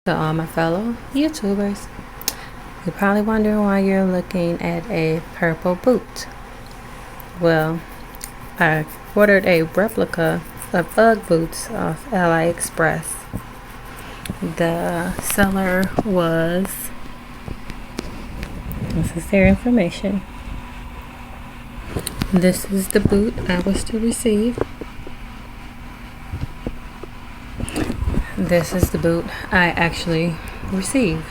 To all my fellow YouTubers, you're probably wondering why you're looking at a purple boot. Well, I ordered a replica of Ugg Boots off aliexpress. The seller was, this is their information. This is the boot I was to receive. This is the boot I actually received.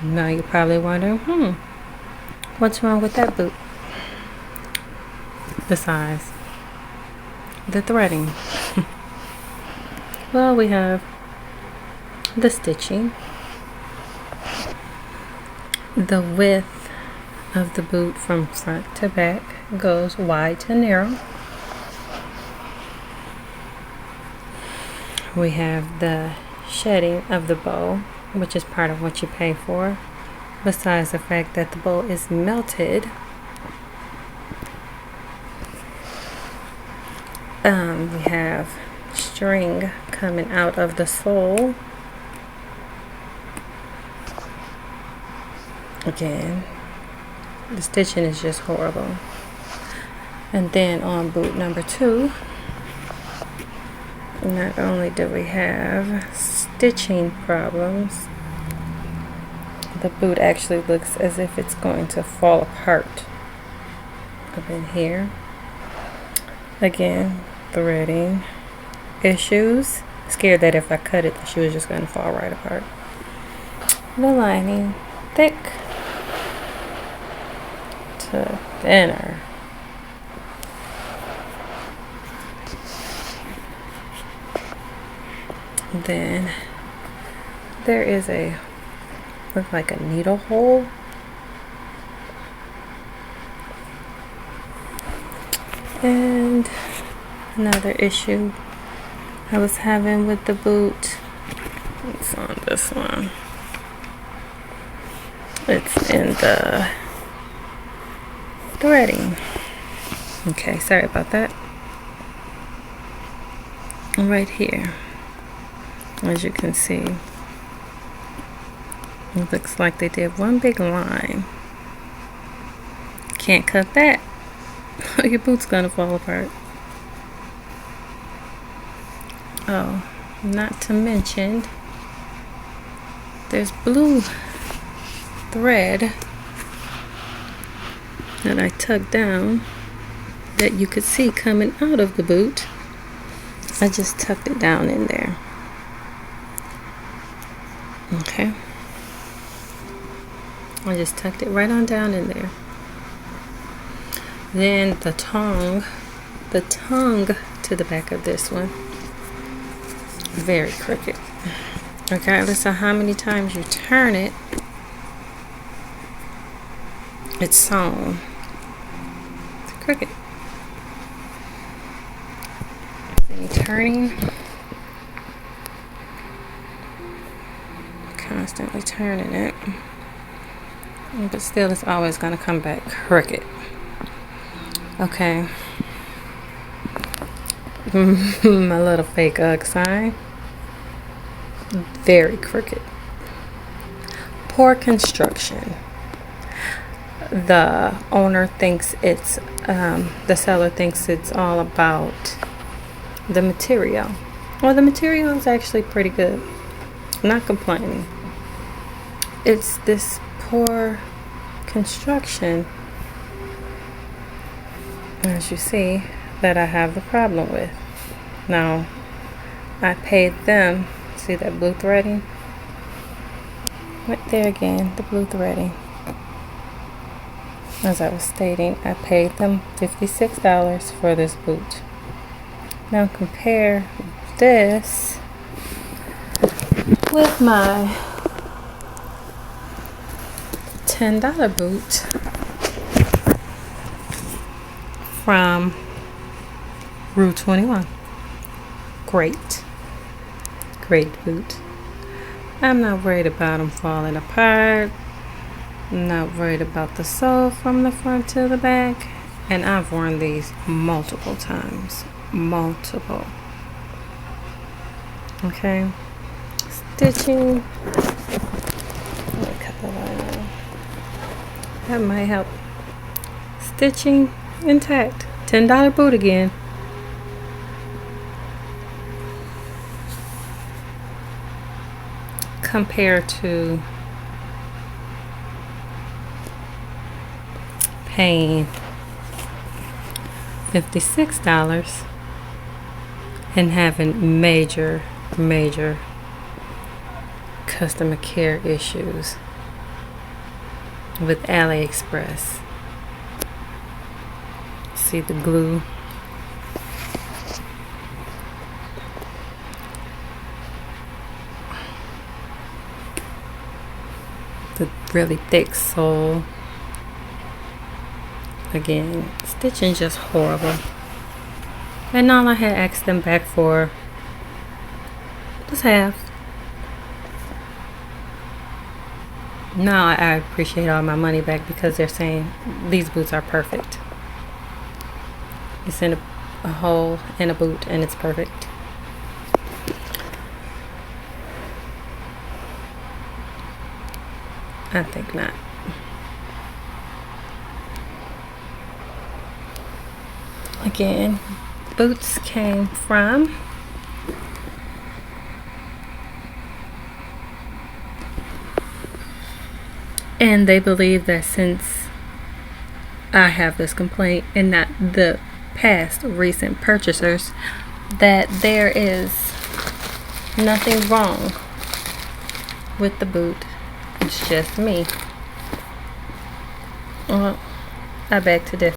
Now you're probably wondering, what's wrong with that boot? The size, the threading. Well, we have the stitching, the width of the boot from front to back goes wide to narrow. We have the shedding of the bow, which is part of what you pay for, besides the fact that the bow is melted. We have string coming out of the sole. Again, the stitching is just horrible. And then on boot number 2, not only do we have stitching problems, the boot actually looks as if it's going to fall apart up in here. Again, threading issues. Scared that if I cut it, the shoe is just going to fall right apart. The lining, thick to thinner. Then there is look like a needle hole. And another issue I was having with the boot, it's on this one. It's in the threading. Okay, sorry about that. Right here. As you can see, it looks like they did one big line. Can't cut that. Your boot's gonna fall apart. Oh, not to mention, there's blue thread that I tucked down that you could see coming out of the boot. I just tucked it down in there. Okay, I just tucked it right on down in there. Then the tongue to the back of this one, very crooked. Regardless of how many times you turn it, it's sewn. It's crooked. Any turning, constantly turning it, but still it's always going to come back crooked. Okay. My little fake Ugg sign, very crooked. Poor construction. The owner thinks it's the seller thinks it's all about the material. Well, the material is actually pretty good. Not complaining. It's this poor construction, as you see, that I have the problem with. Now, I paid them, see that blue threading? Right there again, the blue threading. As I was stating, I paid them $56 for this boot. Now compare this with my $10 boot from Route 21. Great boot. I'm not worried about them falling apart. I'm not worried about the sole from the front to the back. And I've worn these multiple times. Okay. Stitching That might help. Stitching intact. $10 boot again. Compared to paying $56 and having major customer care issues with AliExpress. See the glue. The really thick sole. Again, stitching just horrible. And all I had asked them back for was half. Now I appreciate all my money back because they're saying these boots are perfect. It's in a hole in a boot and it's perfect. I think not. Again, boots came from and they believe that since I have this complaint and not the past recent purchasers, that there is nothing wrong with the boot. It's just me. Well, I beg to differ.